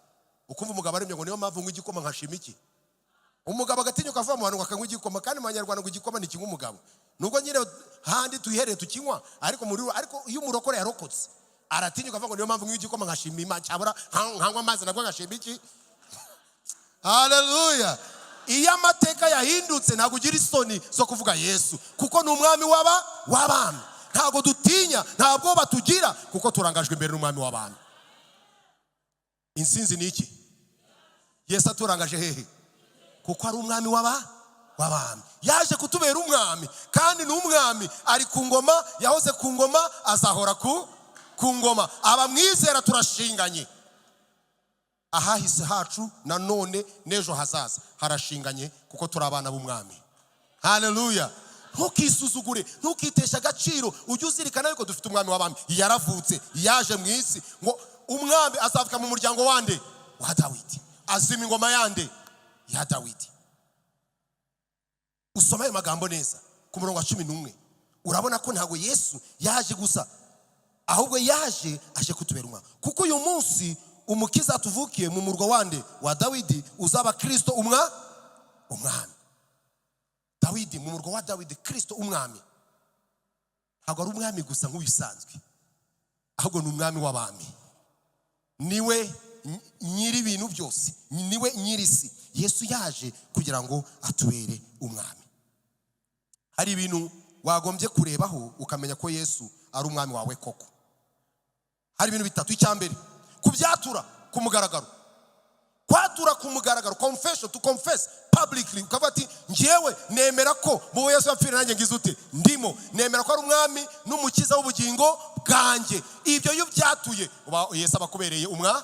Ukumva umugabo aremye ngo niyo mpamvu ngo igikoma nkashima iki. Umugabo agatinyuka ava mu bantu akanywa igikoma, kandi mu Banyarwanda ngo igikoma ni kimwe umugabo. Nubwo nyine handi tuyihereye tukinywa, ariko iyo umurokore yarokotse aratinyuka ava ngo niyo mpamvu igikoma nkashima Imana, cyabura nkanywa amazi nabwo nkashima iki. Haleluya. Iyo amateka yahindutse ntabwo ugira isoni zo kuvuga Yesu, kuko ni umwami w'abami. Ntabwo dutinya, ntabwo batugira, kuko turangajwe imbere n'umwami w'abantu. Insinzi ni iki? Yesu aturangaje hehe? Kuko ari umwami w'abami. Yaje kutubera umwami, kandi ni umwami ari ku ngoma, yahoze ku ngoma, azahora ku ngoma. Abamwizera turashinganye. Ahahise hacu nanone n'ejo hazaza harashinganye, kuko turi abana b'umwami. Haleluya. Ntukisuzugure, ntukitesha agaciro, ujye uzirikana yuko dufite umwami w'abami. Yaravutse, yaje mu isi ngo umwami azavuka mu muryango wande wa Dawidi, azima ingoma yande ya Dawidi. Usoma ayo magambo neza ku murongo wa 11, urabona ko ntago Yesu yaje gusa, ahubwo yaje aje kutubera umwami. Kuko uyu munsi umukiza atuvukiye mu murwa wande wa Dawidi, uzaba Kristo umwami. Dawidi mu murwa wa Dawidi, Kristo umwami. Ntabwo ari umwami gusa nk'ubisanzwe, ahubwo ni umwami w'abami. Niwe nyiri ibintu byose, niwe nyiri isi. Yesu yaje kugira ngo atubere umwami. Hari ibintu wagombye kurebaho ukamenya ko Yesu ari umwami wawe koko. Hari ibintu bitatu. Icyambere, kubyatura ku mugaragaro. Kwatura ku mugaragaro, confession, to confess publicly. Ukavuga ati njyewe nemera ko mu Yesu yapfira nanjye ngize ute ndimo, nemera ko ari umwami n'umukiza w'ubugingo bwanjye. Ibyo iyo byatuye Yesu abakubereye umwami.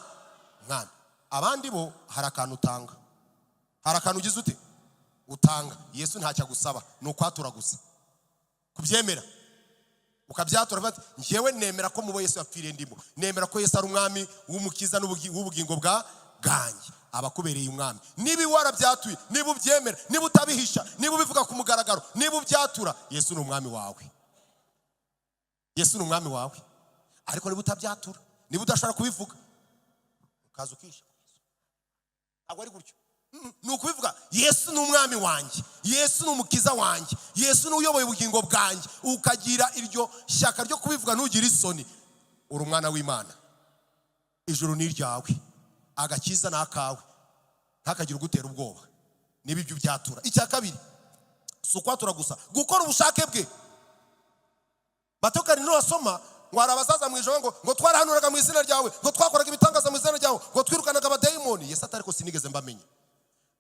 Abandi bo hari akantu utanga, hari akantu ugize ute utanga. Yesu ntacyo agusaba, ni ukwatura gusa, kubyemera ukabyatura. Bati njyewe nemera ko mu Yesu yapfiriye ndimo, nemera ko Yesu ari umwami w'umukiza w'ubugingo bwanjye, abakubereye umwami. Niba warabyatuye, niba ubyemera, niba utabihisha, niba ubivuga ku mugaragaro, niba ubyatura, Yesu ni umwami wawe. Yesu ni umwami wawe. Ariko niba utabyatura, niba udashobora kubivuga, ukaza ukisha, ntabwo ari gutyo. Ni ukubivuga Yesu ni umwami wanjye, Yesu ni umukiza wanjye, Yesu ni uyoboye ubugingo bwanjye, ukagira iryo shyaka ryo kubivuga, ntugire isoni. Uri umwana w'Imana, ijuru ni iryawe, agakiza ni akawe, ntakagira ugutera ubwoba niba ibyo byatura. Icya kabiri, si ukwatura gusa, gukora ubushake bwe. Matayo 7 wasoma ngo hari abazaza mu ijoro ngo twarahanuraga mu izina ryawe, ngo twakoraga ibitangaza mu izina ryawe, ngo twirukanaga abadayimoni. Yesu atari ko sinigeze mbamenye.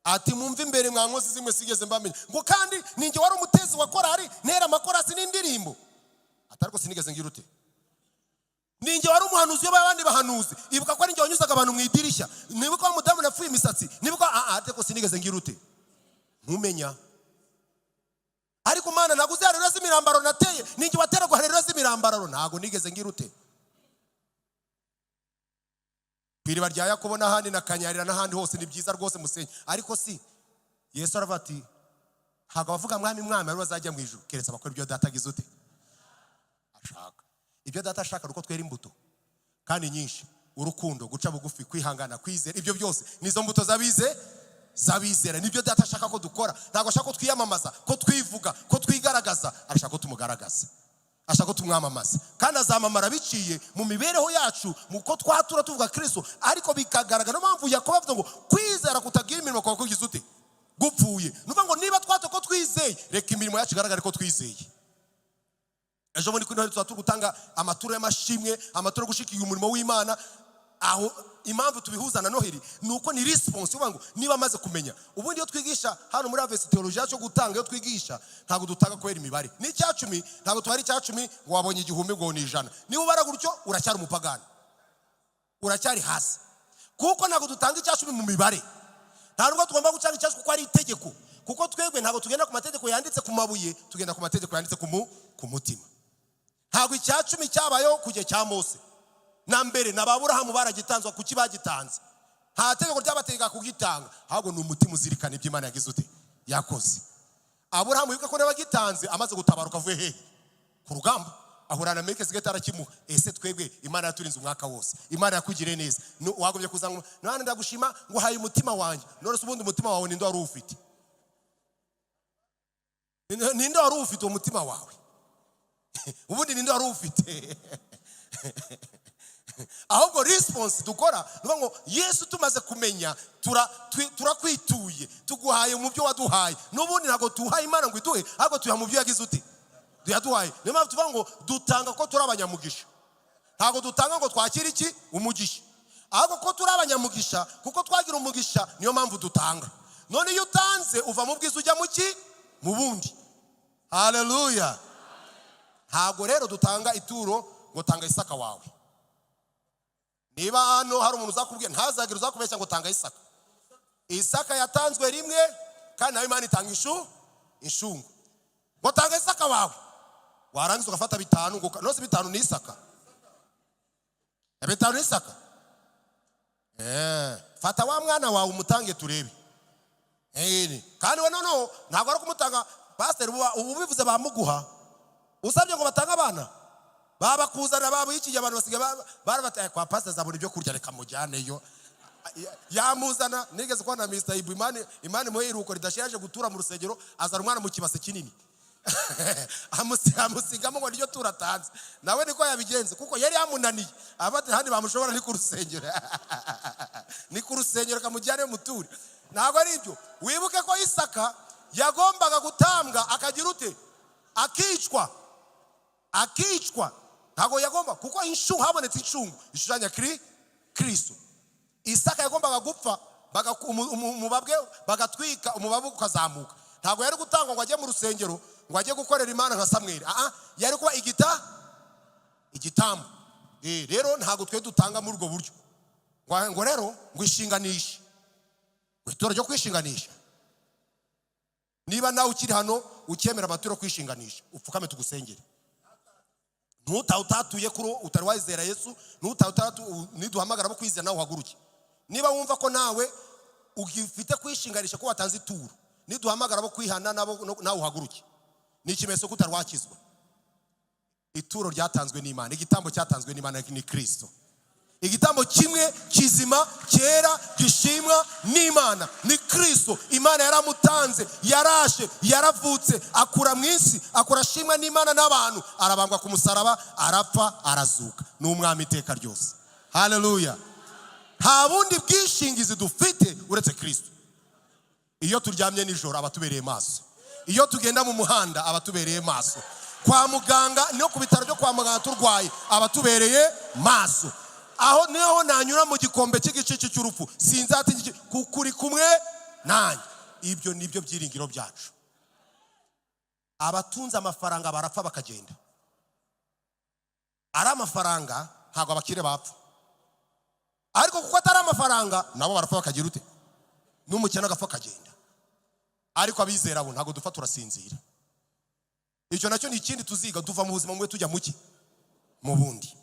Ati mumve imbere mwa nkozi zimwe sigeze mbamenye, ngo kandi ninjye wari umutezi wa korari ntera amakorasi n'indirimbo. Atari ko sinigeze ngira ute, ninjye wari umuhanuzi y'abandi bahanuzi. Ibuka ko ari njye wanyuzaga abantu mu idirishya, nibuka wa mudamu napfuye imisatsi, nibuka atari ko sinigeze ngira ute ntumenya. Ariko Mana ntabwo uzi harero z'imirambaro nateye, ninjye watera ngo harero z'imirambaro, ntabwo nigeze ngira ute. Kwiriba rya Yakobo n'ahandi na Kanyarira n'ahandi hose ni byiza rwose musenyi. Ariko si Yesu aravuga ati ntabwo bavuga mwami mwami ari bazajya mu ijuru keretse abakora ibyo data agize ute ashaka. Ibyo data ashaka nuko twera imbuto kandi nyinshi: urukundo, guca bugufi, kwihangana, kwizera. Ibyo byose nizo mbuto zabizera. Nibyo data ashaka ko dukora. Ntabwo ashaka ko twiyamamaza, ko twivuga, ko twigaragaza. Ashaka ko tumugaragaza, ashaka ko tumwamamaza, kandi azamamara biciye mu mibereho yacu, muko twatura tuvuga Kristo. Ariko bikagaragara mpamvu Yakobo avuga ngo kwizera kutagira imirimo kwa kugize ute gupfuye. Nuvuga ngo niba twata ko twizeye, reka imirimo yacu igaragare ko twizeye. Ejo muri kwino tuzatu gutanga amaturo y'amashimwe, amaturo gushikira umurimo w'Imana. Aho impamvu tubihuza na Noheli nuko ni response. Uvuga ngo niba amaze kumenya. Ubundi iyo twigisha hano muri Avesi Theology cyo gutanga, iyo twigisha ntabwo dutanga kwera imibare. Ni cyacumi, ntabwo twari cyacumi ngo wabonye igihumbi ngo ni 100. Niba ubara gutyo uracyari umupagani, uracyari hasi, kuko ntabwo dutanga icyacumi mu mibare. Ntabwo tugomba gucanga icyacumi kuko ari itegeko, kuko twebwe ntabwo tugenda ku mategeko yanditse ku mabuye, tugenda ku mategeko yanditse ku mutima. Ntabwo icyacumi cyabayeho kujye cya Mose. na mbere n'Aburahamu baragitanzwa kuki bagitanze nta tegeko ryabategeka kugitanga ahubwo ni umutima uzirikana ibyo Imana yagize ute yakoze. Aburahamu yuko ko nabagitanze amaze gutabaruka avuye hehe ku rugamba ahurana na Melkisedeki arakimuha. Ese twebwe Imana yaturinze umwaka wose, Imana yakugiriye neza, wagomye kuzanga none ndagushima ngo haye umutima wanjye. None ubundi umutima wawe ninde wari ufite? Ninde wari ufite umutima wawe? Ubundi ninde wari ufite? Ahubwo response dukora nuko ngo Yesu tumaze kumenya turakwituye tuguhaye mu byo waduhaye. Nubundi ntago tuhaye Imana ngo iduhe ahubwo tuya mu byo yagize ute yaduhaye. Niyo mpamvu tuvuga ngo dutanga ko turi abanyamugisha, ntago dutanga ngo twakira iki umugisha, ahubwo ko turi abanyamugisha kuko twagira umugisha niyo mpamvu dutanga. None iyo utanze uva mu bwiza ujya mu ki mu bundi. Haleluya. Ntago rero dutanga ituro ngo tanga Isaka wawe. Niba hano hari umuntu uzakubwiye ntazagire uzakubeshya ngo tanga Isaka. Isaka yatanzwe rimwe kandi nawe Imana itanga inshungu. Ngo tanga Isaka wawe. Warangiza ugafata bitanu ngo nose bitanu ni Isaka. Bitanu ni Isaka. Fata wa mwana wawe umutange turebe. Kandi we no ntabwo ari kumutanga pastor ubu bivuze bamuguha. Usabye ngo batanga abana. Baba kuzana babo iki abantu basigaye barabataye kwa pastor zabona ibyo kurya reka mujyaneyo. Yamuzana nigeze kwa na Mr. Ibu Imani muheruko ridashaje gutura mu rusengero azana umwana mu kibase kinini. Amusigamo ngo niyo turatanze. Nawe niko yabigenze kuko yari yamunaniye. Abati handi bamushobora ni ku rusengero. Ni ku rusengero kamujyane muturi. Ntabwo ari ibyo. Wibuke ko Isaka yagombaga gutambwa akagira ute? Akicwa. Ntabwo yagomba kuko inshu habonetse incungu ishushanya Kristo. Isaka yagombaga gupfa umubabwe bagatwika umubabu ukazamuka. Ntabwo yari gutangwa ngo ajye mu rusengero ngo ajye gukorera Imana nka Samweli. Yari kuba igitambo. Rero ntabwo twe dutanga muri ubwo buryo. Ngo rero ngo ishinganishe. Itoro ryo kwishinganisha. Niba nawe ukiri hano ukemera amaturo kwishinganisha upfukame tugusengere. Ntutatuye kuri utari wizera Yesu, niduhamagara bo kwizera nawe uhaguruke. Niba wumva ko nawe ugifite kwishinganisha ko watanze ituro, niduhamagara bo kwihana nabo nawe uhaguruke. Ni ikimenyetso ko utarwakizwa. Ituro ryatanzwe n'Imana, igitambo cyatanzwe n'Imana ni Kristo. Igitambo kimwe kizima cyera gishimwa n'Imana ni Kristo. Imana yaramutanze, yarashe, yaravutse, akura mu isi, akora shimwa n'Imana n'abantu, arabambwa ku musaraba, arapfa, arazuka. Ni umwami iteka ryose. Haleluya. Nta bundi bwishingizi dufite uretse Kristo. Iyo turyamye nijoro abatubereye maso, iyo tugenda mu muhanda abatubereye maso, kwa muganga no ku bitaro byo kwa muganga turwaye abatubereye maso. Aho niho nanyura mu gikombe cy'igice cy'urupfu sinzati kuri kumwe nanjye. Ibyo nibyo byiringiro byacu. Abatunze amafaranga barapfa bakagenda. Ari amafaranga ntabwo abakire bapfa, ariko kuko atari amafaranga nabo barapfa bakagira ute? N'umukene agapfa akagenda. Ariko abizera bo ntabwo dupfa turasinzira. Icyo nacyo ni ikindi tuziga, duva mu buzima mwe tujya muki mu bundi.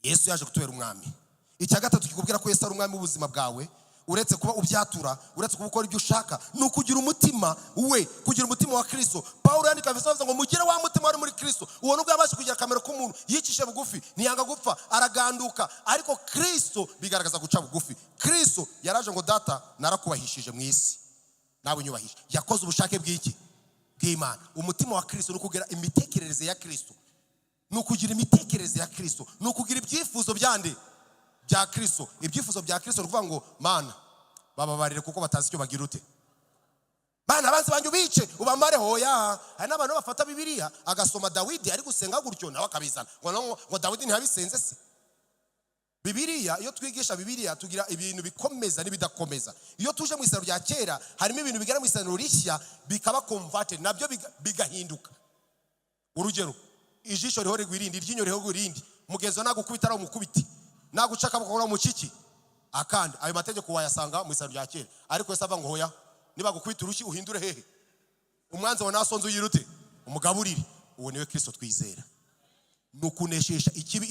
Yesu yaje kutubera umwami. Icya gatatu kikubwira ko Yesu ari umwami w'ubuzima bwawe, uretse kuba ubyatura, uretse kuba ukora ibyo ushaka, ni ukugira umutima we, kugira umutima wa Kristo. Paulo yandika Efeso ngo mugire wa mutima wari muri Kristo. Uwo nubwo yabashe kugira kamera k'umuntu, yicishe bugufi, ntiyanga gupfa, araganduka. Ariko Kristo bigaragaza guca bugufi. Kristo yaraje ngo data narakubahishije mu isi, nawe nyubahishe. Yakoze ubushake bw'iki? Bw'Imana. Umutima wa Kristo no kugira imitekerereze ya Kristo. Nukugira imitekerereze ya Kristo, nukugira ibyifuzo byande bya Kristo. Ibyifuzo bya Kristo ruvuga ngo Mana bababarire kuko batazi icyo bagira ute. Bana banze banyu bice ubamare hoya. Hari n'abantu bafata Bibiliya agasoma Dawidi ari gusenga gutyo nawe akabizana ngo Dawidi ntiyabisenze se. Bibiliya iyo twigisha Bibiliya tugira ibintu bikomeza n'ibidakomeza. Iyo tuje mu isano rya kera harimo ibintu bigera mu isano rishya bikaba converted nabyo bigahinduka. Urugero, ijisho riho rigwirindi, iryinyo riho rigwirindi, mugenzo nagukubita ari umukubiti, nagucaka bakora mu kiki akandi. Ayo mategeko wayasanga mu isano rya kera. Ariko Yesu ava ngo hoya, niba gukubita urushyi uhindure hehe? Umwanzi wa nasonzo yirute umugaburire. Uwo niwe Kristo twizera. Nukuneshesha ikibi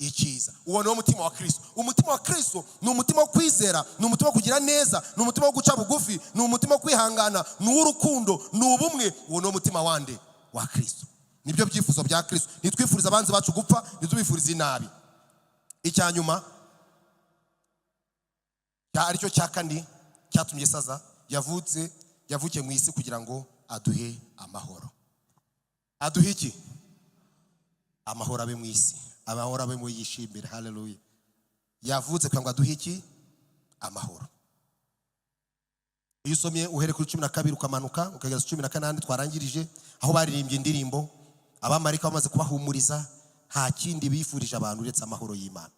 icyiza. Uwo ni umutima wa Kristo. Umutima wa Kristo ni umutima wo kwizera, ni umutima wo kugira neza, ni umutima wo guca bugufi, ni umutima wo kwihangana, ni uw'urukundo, ni ubumwe. Uwo ni umutima wande wa Kristo. Nibyo byifuzo bya Kristo. Nitwifuriza abanzi bacu gupfa, nitubifuriza inabi. Icyanyuma aricyo cya kane cyatumye saza yavukiye mu isi kugira ngo aduhe amahoro. Aduhe iki? Amahoro abe mu isi, amahoro abe mu yishimira. Haleluya. Yavutse kugira ngo aduhe iki? Amahoro. Iyo usomye uhere kuri 12 ukamanuka ukageza 18 twarangirije, aho baririmbye indirimbo abamarika bamaze kubahumuriza, nta kindi bifurije abantu uretse amahoro y'Imana.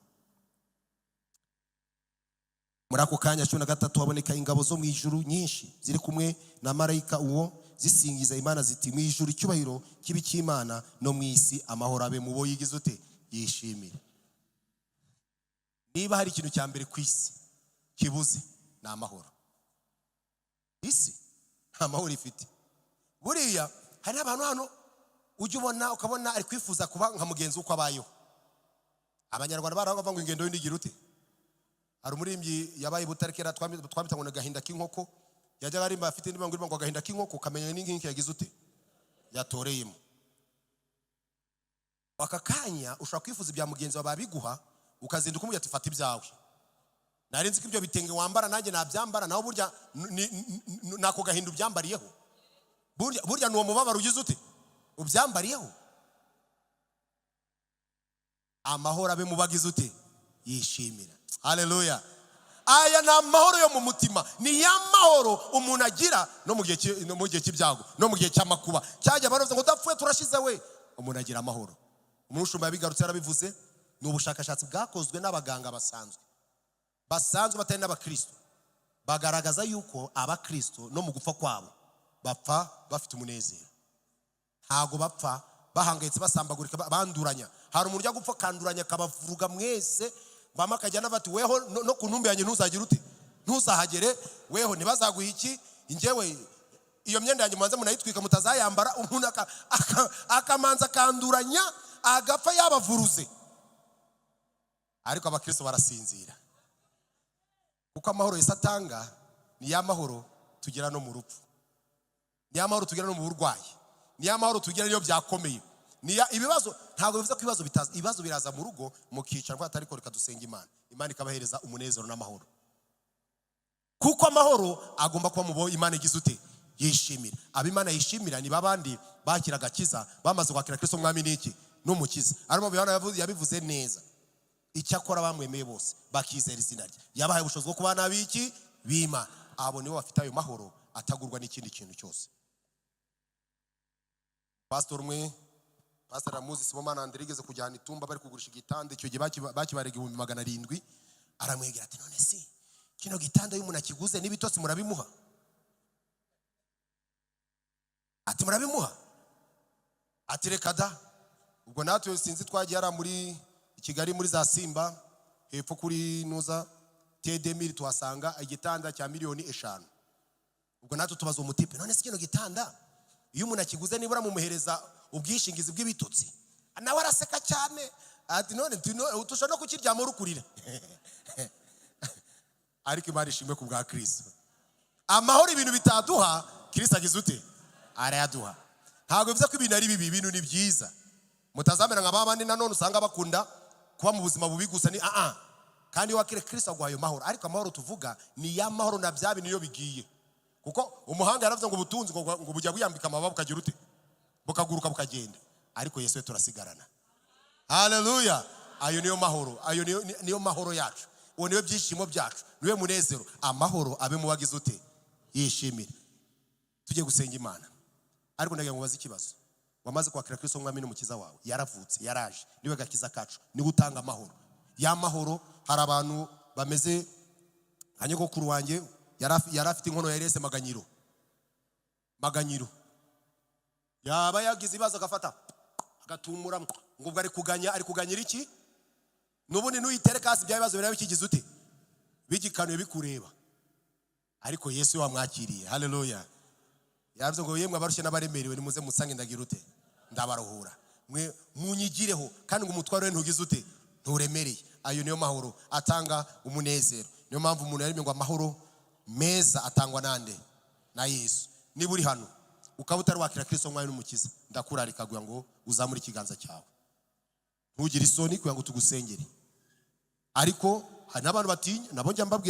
Muri ako kanya 13 haboneka ingabo zo mu ijuru nyinshi ziri kumwe na marayika uwo, zisingiza Imana ziti, mu ijuru icyubahiro kibi cy'Imana, no mu isi amahoro abe mu bo yigize ute? Yishimire. Niba hari ikintu cya mbere ku isi kibuze, ni amahoro. Isi nta mahoro ifite. Buriya hari abantu hano ujye ubona ukabona ari kwifuza kuba nka mugenzi uko abayeho. Abanyarwanda baravuga ngo ingendo y'indigira ute? Hari umurimbyi yabaye Butarikera twamita ngo gahinda k'inkoko, yajyaga arimba afite indirimbo ngo gahinda k'inkoko, kamenya n'inkinki yagize ute? Yatoreyemo. Wakakanya ushaka kwifuza ibya mugenzi wawe babiguha, ukazinduka umujya tifata ibyawe. Narinzi ko ibyo bitenge wambara nanjye nabyambara, naho burya nako gahinda ubyambariyeho. Burya nuwo mubabaro ugize ute? Ubyambariyeho. Amahoro abe mu bagize ute? Yishimira. Haleluya. Aya ni amahoro yo mu mutima. Ni ya mahoro umuntu agira no mu gihe cy'ibyago, no mu gihe cy'amakuba. Cyajya baravuze ngo udapfuye turashize we. Umuntu agira amahoro. Umushumba yabigarutse yarabivuze, ni ubushakashatsi bwakozwe n'abaganga basanzwe batari n'abakristo. Bagaragaza yuko abakristo no mu gupfa kwabo bapfa bafite umunezero. Ntago bapfa bahangayitse basambagurika banduranya. Hari umuntu ujya gupfa kanduranya kabavuruga mwese, bama kajyana bati weho no kuntumbe yanjye ntuzagira ute? Ntuzahagere weho ntibazaguha iki? Injewe iyo myenda yanjye manze munayitwika mutazayambara. Umuntu akamanza kanduranya agapfa yabavuruze. Ariko abakristo barasinzira. Kuko amahoro Yesu atanga ni ya mahoro tugira no mu rupfu, ni ya mahoro tugira no mu burwayi, ni ya mahoro tugira niyo byakomeye. Ibibazo ntabwo bivuze ko ibibazo biraza mu rugo mukicara ngo atari ko reka dusenga Imana ikabahereza umunezero n'amahoro. Kuko amahoro agomba kuba mu bo Imana igize ute? Yishimira. Abimana yishimira ni babandi bakira gakiza, bamaze kwakira Kristo mwami n'iki n'umukiza. Arimo Yohana yabivuze neza. Icyakora bamwemeye bose bakizera izina rye, yabahaye ubushobozi bwo kubana biki b'Imana. Abo nibo bafite ayo mahoro atagurwa n'ikindi kintu cyose. Pastor Ramuzi Sibomana Andrigeze kujyana itumba bari kugurisha igitanda, icyo gihe bakibarega 700. Aramwegera ati, none si kino gitanda y'umuntu akiguze n'ibitotsi murabimuha? Ati murabimuha? Ati reka da. Ubwo natwe sinzi twagiye ara muri Kigali muri za Simba hepfo kuri Nuza T2000 tuhasanga igitanda cya $5,000,000. Ubwo natwe tubaza umutipe, none si kino gitanda iyo umuntu akiguze nibura mumuhereza ubwishingizi bw'ibitotsi? Nawe araseka cyane ati none utusha no kukiryama urukurira. Ariko Imana ishimwe ku bwa Kristo. Amahoro ibintu bitaduha Kristo agize ute? Arayaduha. Ntabwo bivuze ko ibintu ari bibi, ibintu ni byiza. Mutazamera nk'abandi nanone usanga bakunda kuba mu buzima bubi gusa ni kandi wakire Kristo aguhaye amahoro. Ariko amahoro tuvuga ni ya mahoro na bya bintu iyo bigiye. Kuko umuhanga yaravuze ngo ubutunzi ngo bujya buyambika amababa bukagira ute? Bukaguruka bukagenda. Ariko Yesu turasigarana. Haleluya. Ayo niyo mahoro, ayo niyo mahoro yacu. Uwo niyo byishimo byacu, niwe munezero. Amahoro abe mu bagize ute? Yishimire. Tujye gusenga Imana. Ariko ndagira ngo baze ikibazo. Wamaze kwakira Kristo mwami n'umukiza wawe, yaravutse, yaraje, niwe gakiza kacu, niwe utanga amahoro. Ya mahoro hari abantu bameze anyogokuru wanjye yarafite inkono ya Yesu maganyiro. Yaba yagize ibibazo agafata agatumura ngo ubwo ari kuganyira iki? Nubundi nuyitereka hasi bya bibazo birabe kigize ute? Bigikanuye bikureba. Ariko Yesu wamwakiriye. Haleluya. Yavuze ngo yemwe abarushye n'abaremerewe nimuze musange ndagira ute? Ndabaruhura. Mwe munyigireho kandi ngo umutwaro we ntugize ute? nturemereye. Ayo niyo mahoro atanga umunezero. Niyo mpamvu umuntu yaremye ngo amahoro meza atangwa nande? Na Yesu. Niba uri hano ukaba utari wakira Kristo nk'umwami n'umukiza, ndakurarika kugira ngo uzamure ikiganza cyawe. Ntugire isoni kugira ngo tugusengere. Ariko hari n'abantu batinya, nabo njya mbabwira